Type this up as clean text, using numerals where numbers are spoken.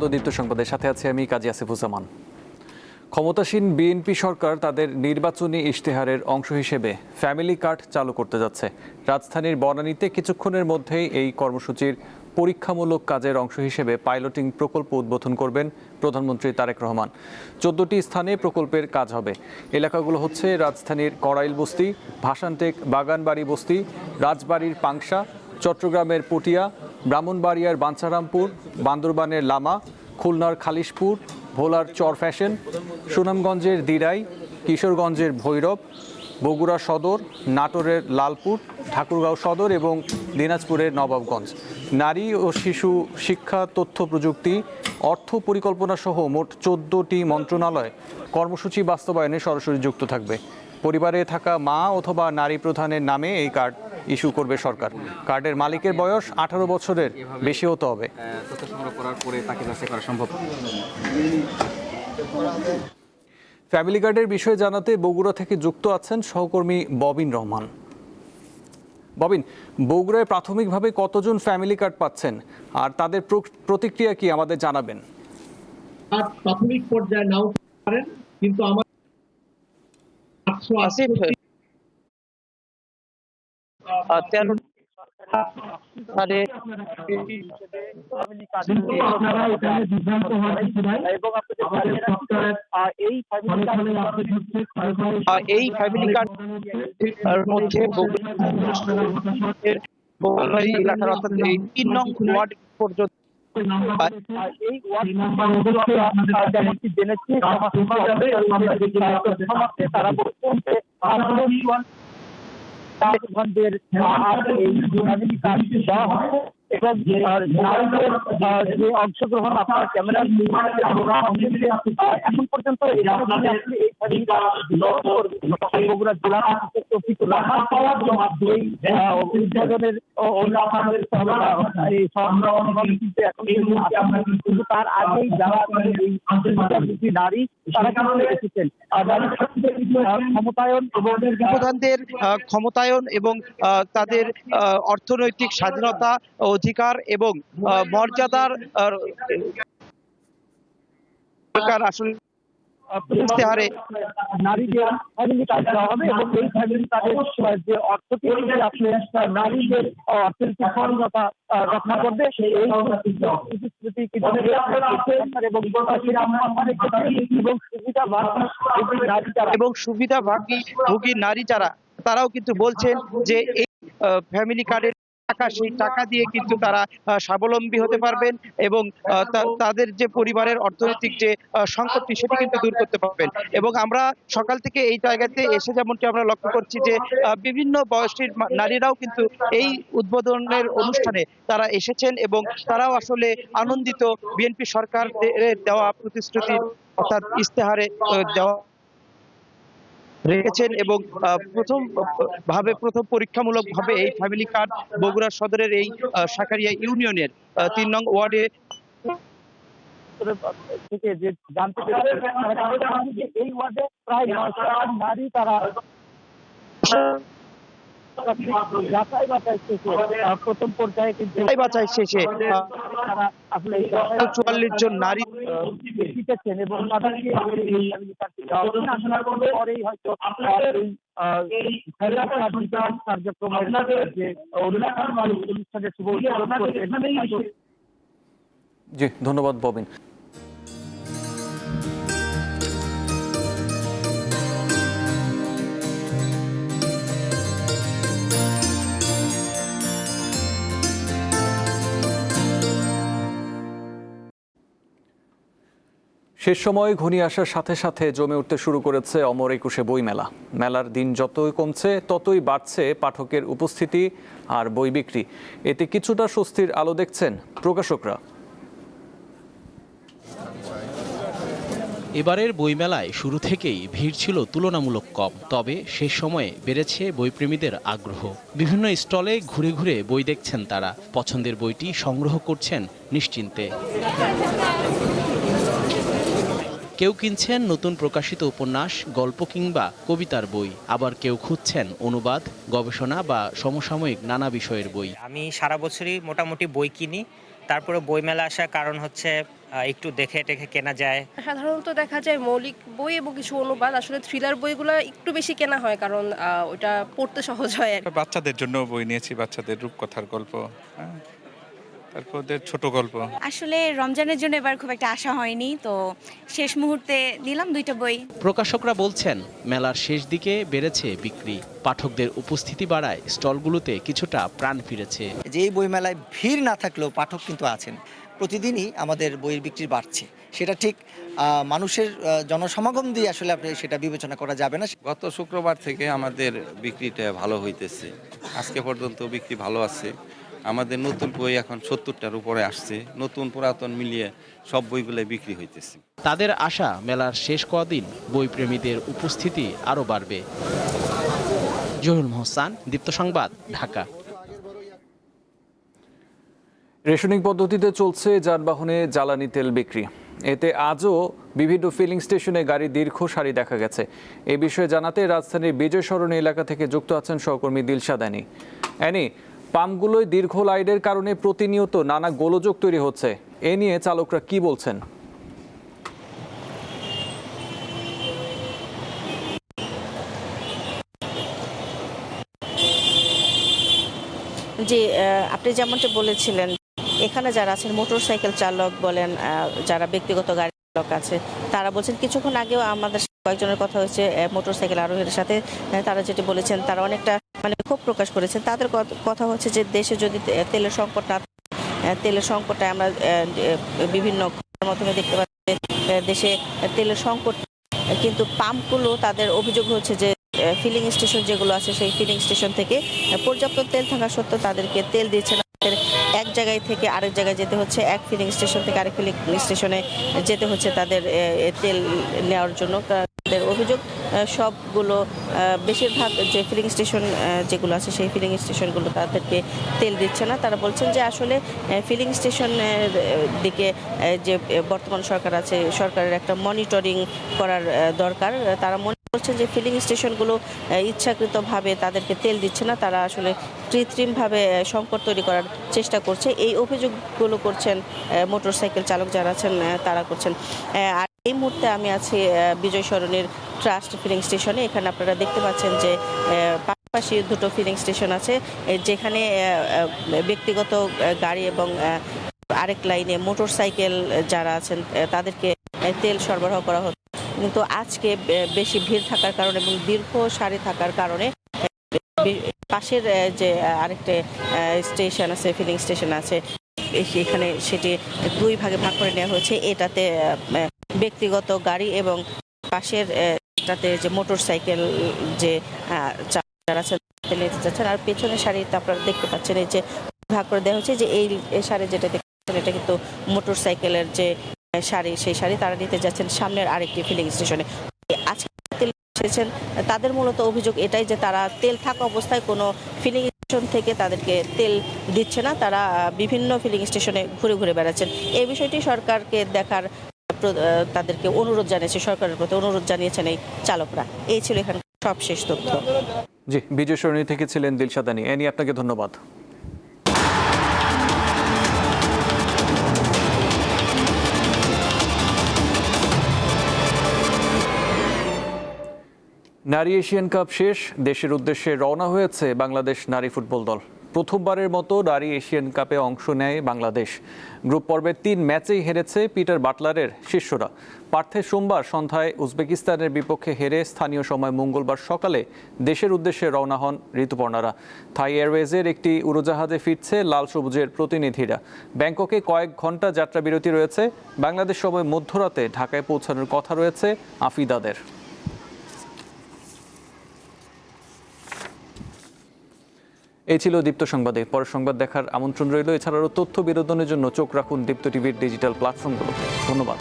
স্বাগত দীপ্ত সংবাদের সাথে আছে আমি কাজী আসিফুজ্জামান। ক্ষমতাসীন বিএনপি সরকার তাদের নির্বাচনী ইশতেহারের অংশ হিসেবে ফ্যামিলি কার্ড চালু করতে যাচ্ছে। রাজধানীর বনানীতে কিছুক্ষণের মধ্যেই এই কর্মসূচির পরীক্ষামূলক কাজের অংশ হিসেবে পাইলটিং প্রকল্প উদ্বোধন করবেন প্রধানমন্ত্রী তারেক রহমান। 14টি স্থানে প্রকল্পের কাজ হবে। এলাকাগুলো হচ্ছে রাজধানীর কড়াইল বস্তি, ভাসানটেক বাগানবাড়ি বস্তি, রাজবাড়ির পাংশা, চট্টগ্রামের পটিয়া, ব্রাহ্মণবাড়িয়ার বাঞ্ছারামপুর, বান্দরবানের লামা, খুলনার খালিশপুর, ভোলার চর ফ্যাশন, সুনামগঞ্জের দিরাই, কিশোরগঞ্জের ভৈরব, বগুড়া সদর, নাটোরের লালপুর, ঠাকুরগাঁও সদর এবং দিনাজপুরের নবাবগঞ্জ। নারী ও শিশু শিক্ষা, তথ্য প্রযুক্তি, অর্থ পরিকল্পনা সহ মোট 14টি মন্ত্রণালয় কর্মসূচি বাস্তবায়নে সরাসরি যুক্ত থাকবে। পরিবারে থাকা মা অথবা নারী প্রধানের নামে এই কার্ড ইস্যু করবে সরকার। কার্ডের মালিকের বয়স 18 বছরের বেশি হতে হবে। তথ্য সংগ্রহ করার পরে তাকে যাচাই করা সম্ভব। ফ্যামিলি কার্ডের বিষয়ে জানাতে বগুড়া থেকে যুক্ত আছেন সহকর্মী ববিন রহমান। ববিন, বগুড়ায় প্রাথমিকভাবে কতজন ফ্যামিলি কার্ড পাচ্ছেন আর তাদের প্রতিক্রিয়া কি আমাদের জানাবেন? প্রাথমিক পর্যায়ে নাও পারেন, কিন্তু আমার এই ফ্যামিলি কার্ডের মধ্যে এলাকার অর্থাৎ এই 3 নং ওয়ার্ড পর্যন্ত এই যেমনটি জেনেছি তারা বলছেন যে এবং যে অংশগ্রহণ আপনার ক্যামেরার এখন পর্যন্ত বগুড়া জেলা উদ্বোধনের কিন্তু তার আগেই যারা নারী তারা কিন্তু এসেছেন ক্ষমতায়ন এবং প্রধানদের ক্ষমতায়ন এবং তাদের অর্থনৈতিক স্বাধীনতা, অধিকার এবং মর্যাদার সরকার আসলে ইশতেহারে নারীদের ফ্যামিলি কার্ড দেওয়া হবে এবং এই ফ্যামিলি কার্ডের যে অর্থনীতি আসলে নারীদের অর্থনৈতিক স্বাধীনতা রক্ষা করবে এই প্রতিশ্রুতি এবং সুবিধাভোগী নারী যারা তারাও কিন্তু বলছেন যে এই ফ্যামিলি কার্ডের সেই টাকা দিয়ে কিন্তু তারা স্বাবলম্বী হতে পারবেন এবং তাদের যে পরিবারের অর্থনৈতিক যে সংকটটি সেটি কিন্তু দূর করতে পারবেন। এবং আমরা সকাল থেকে এই জায়গাতে এসে যেমনটি আমরা লক্ষ্য করছি যে বিভিন্ন বয়সীর নারীরাও কিন্তু এই উদ্বোধনের অনুষ্ঠানে তারা এসেছেন এবং তারাও আসলে আনন্দিত বিএনপি সরকার দেওয়া প্রতিশ্রুতি অর্থাৎ ইশতেহারে দেওয়া রেখেছেন এবং প্রথম পরীক্ষামূলকভাবে এই ফ্যামিলি কার্ড বগুড়া সদরের এই সাকারিয়া ইউনিয়নের 3 নং ওয়ার্ডে থেকে যে জানতে পেরেছি এই ওয়ার্ডে প্রায় 900 নারী তারা প্রথম পর্যায়ে কিন্তু বাছাই শেষে আসলে 44 জন নারী জিতেছেন এবং তাদেরকে পরেই হয়তো এই কার্যক্রমের যে অনুষ্ঠানের শুভ উদ্বোধন করবেন। জি, ধন্যবাদ ববিন। শেষ সময় ঘনিয়ে আসার সাথে সাথে জমে উঠতে শুরু করেছে অমর একুশে বই মেলা। মেলার দিন যতই কমছে ততই বাড়ছে পাঠকের উপস্থিতি আর বই বিক্রি। এতে কিছুটা স্বস্তির আলো দেখছেন প্রকাশকরা। এবারের বইমেলায় শুরু থেকেই ভিড় ছিল তুলনামূলক কম, তবে শেষ সময়ে বেড়েছে বইপ্রেমীদের আগ্রহ। বিভিন্ন স্টলে ঘুরে ঘুরে বই দেখছেন তারা, পছন্দের বইটি সংগ্রহ করছেন নিশ্চিন্তে। কেউ কিনছেন নতুন প্রকাশিত উপন্যাস, গল্প কিংবা কবিতার বই, আবার কেউ খুঁজছেন অনুবাদ, গবেষণা বা সমসাময়িক নানা বিষয়ের বই। আমি সারা বছরই মোটামুটি বই কিনি, তারপরে বইমেলা আসার কারণ হচ্ছে একটু দেখে টেখে কেনা যায়। সাধারণত দেখা যায় মৌলিক বই এবং কিছু অনুবাদ, আসলে থ্রিলার বইগুলো একটু বেশি কেনা হয় কারণ ওটা পড়তে সহজ হয়। বাচ্চাদের জন্য বই নিয়েছি, বাচ্চাদের রূপকথার গল্প, হ্যাঁ, তারপর ওদের ছোট গল্প। আসলে রমজানের জন্য এবার খুব একটা আশা হয়নি, তো শেষ মুহূর্তে নিলাম 2টা বই। প্রকাশকরা বলছেন মেলার শেষ দিকে বেড়েছে বিক্রি, পাঠকদের উপস্থিতি বাড়ায় স্টলগুলোতে কিছুটা প্রাণ ফিরেছে। যে এই বইমেলায় ভিড় না থাকলেও পাঠক কিন্তু আছেন, প্রতিদিনই আমাদের বইয়ের বিক্রি বাড়ছে। সেটা ঠিক মানুষের জনসমাগম দিয়ে আসলে আপনি সেটা বিবেচনা করা যাবে না। গত শুক্রবার থেকে আমাদের বিক্রিটা ভালো হইতেছে, আজকে পর্যন্ত বিক্রি ভালো আছে। আমাদের নতুন বই এখন 70টার উপরে আসছে, নতুন পুরাতন মিলিয়ে সব বইগুলো বিক্রি হইতেছে। তাদের আশা মেলার শেষ কদিন বইপ্রেমীদের উপস্থিতি আরও বাড়বে। জহুরুল মোহসান, দীপ্ত সংবাদ, ঢাকা। রেশনিং পদ্ধতিতে চলছে যানবাহনে জ্বালানি তেল বিক্রি। এতে আজও বিভিন্ন ফিলিং স্টেশনে গাড়ি দীর্ঘ সারি দেখা গেছে। এ বিষয়ে জানাতে রাজধানীর বিজয় সরণি এলাকা থেকে যুক্ত আছেন সহকর্মী দিলশাদ আনি। অ্যানি, পাম্পগুলোয় দীর্ঘ লাইনের কারণে প্রতিনিয়ত নানা গোলযোগ তৈরি হচ্ছে, এ নিয়ে চালকরা কি বলছেন? জি, আপনি যেমনটা বলেছিলেন, এখানে যারা আছেন মোটরসাইকেল চালক বলেন, যারা ব্যক্তিগত গাড়ি চালক আছে, তারা বলছেন, কিছুক্ষণ আগেও আমাদের কয়েকজনের কথা হয়েছে মোটরসাইকেল আরোহীর সাথে, তারা যেটি বলেছেন তারা অনেকটা ক্ষোভ প্রকাশ করেছেন। তাদের কথা হচ্ছে যে দেশে যদি তেলের সংকট না, তেলের সংকটে আমরা বিভিন্ন মাধ্যমে দেখতে পাচ্ছি দেশে তেলের সংকট, কিন্তু পাম্পগুলো তাদের অভিযোগ হচ্ছে যে ফিলিং স্টেশন যেগুলো আছে সেই ফিলিং স্টেশন থেকে পর্যাপ্ত তেল থাকা সত্ত্বেও তাদেরকে তেল দিচ্ছে না। এক জায়গায় থেকে আরেক জায়গায় যেতে হচ্ছে, এক ফিলিং স্টেশন থেকে আরেক ফিলিং স্টেশনে যেতে হচ্ছে তাদের তেল নেওয়ার জন্য। তাদের অভিযোগ সবগুলো বেশিরভাগ যে ফিলিং স্টেশন যেগুলো আছে সেই ফিলিং স্টেশনগুলো তাদেরকে তেল দিচ্ছে না। তারা বলছেন যে আসলে ফিলিং স্টেশনের দিকে যে বর্তমান সরকার আছে, সরকারের একটা মনিটরিং করার দরকার। তারা মনে করছেন যে ফিলিং স্টেশনগুলো ইচ্ছাকৃতভাবে তাদেরকে তেল দিচ্ছে না, তারা আসলে কৃত্রিমভাবে সংকট তৈরি করার চেষ্টা করছে। এই অভিযোগগুলো করছেন মোটরসাইকেল চালক যারা আছেন তারা করছেন। আর এই মুহূর্তে আমি আছি বিজয় সরণির ট্রাস্ট ফিলিং স্টেশনে। এখানে আপনারা দেখতে পাচ্ছেন যে পাশাপাশি দুটো ফিলিং স্টেশন আছে, যেখানে ব্যক্তিগত গাড়ি এবং আরেক লাইনে মোটরসাইকেল যারা আছেন তাদেরকে তেল সরবরাহ করা হচ্ছে। কিন্তু আজকে বেশি ভিড় থাকার কারণে এবং দীর্ঘ সারি থাকার কারণে পাশের যে আরেকটা স্টেশন আছে, ফিলিং স্টেশন আছে, এখানে সেটি 2 ভাগে ভাগ করে নেওয়া হয়েছে। এটাতে ব্যক্তিগত গাড়ি এবং পাশের এটাতে যে মোটরসাইকেল যে যারা আছেন নিতে যাচ্ছেন। আর পেছনের সারিতে আপনারা দেখতে পাচ্ছেন এই যে ভাগ করে দেওয়া হয়েছে, যে এই সারি যেটা দেখছেন এটা কিন্তু মোটরসাইকেলের যে সারি, সেই সারি তারা নিতে যাচ্ছেন সামনের আরেকটি ফিলিং স্টেশনে। আজকে তেল এসেছেন, তাদের মূলত অভিযোগ এটাই যে তারা তেল থাকা অবস্থায় কোনো ফিলিং স্টেশন থেকে তাদেরকে তেল দিচ্ছে না, তারা বিভিন্ন ফিলিং স্টেশনে ঘুরে ঘুরে বেড়াচ্ছেন। এই বিষয়টি সরকারকে দেখার তাদেরকে অনুরোধ জানিয়েছে, সরকারের প্রতি অনুরোধ জানিয়েছেন এই চালকরা। এই ছিল এখানে সবশেষ তথ্য। জি, বিজয় সরণি থেকে ছিলেন দিলশাদ আনি। এ নিয়ে আপনাকে ধন্যবাদ। নারী এশিয়ান কাপ শেষ, দেশের উদ্দেশ্যে রওনা হয়েছে বাংলাদেশ নারী ফুটবল দল। প্রথমবারের মতো নারী এশিয়ান কাপে অংশ নেয় বাংলাদেশ। গ্রুপ পর্বের 3 ম্যাচেই হেরেছে পিটার বাটলারের শিষ্যরা। পার্থে সোমবার সন্ধ্যায় উজবেকিস্তানের বিপক্ষে হেরে স্থানীয় সময় মঙ্গলবার সকালে দেশের উদ্দেশ্যে রওনা হন ঋতুপর্ণারা। থাই এয়ারওয়েজের একটি উড়োজাহাজে ফিরছে লাল সবুজের প্রতিনিধিরা। ব্যাংককে কয়েক ঘন্টা যাত্রা বিরতি রয়েছে। বাংলাদেশ সময় মধ্যরাতে ঢাকায় পৌঁছানোর কথা রয়েছে আফিদাদের। এই ছিল দীপ্ত সংবাদে। পরের সংবাদ দেখার আমন্ত্রণ রইল। এছাড়াও তথ্য বিনোদনের জন্য চোখ রাখুন দীপ্ত টিভির ডিজিটাল প্ল্যাটফর্মগুলোতে। ধন্যবাদ।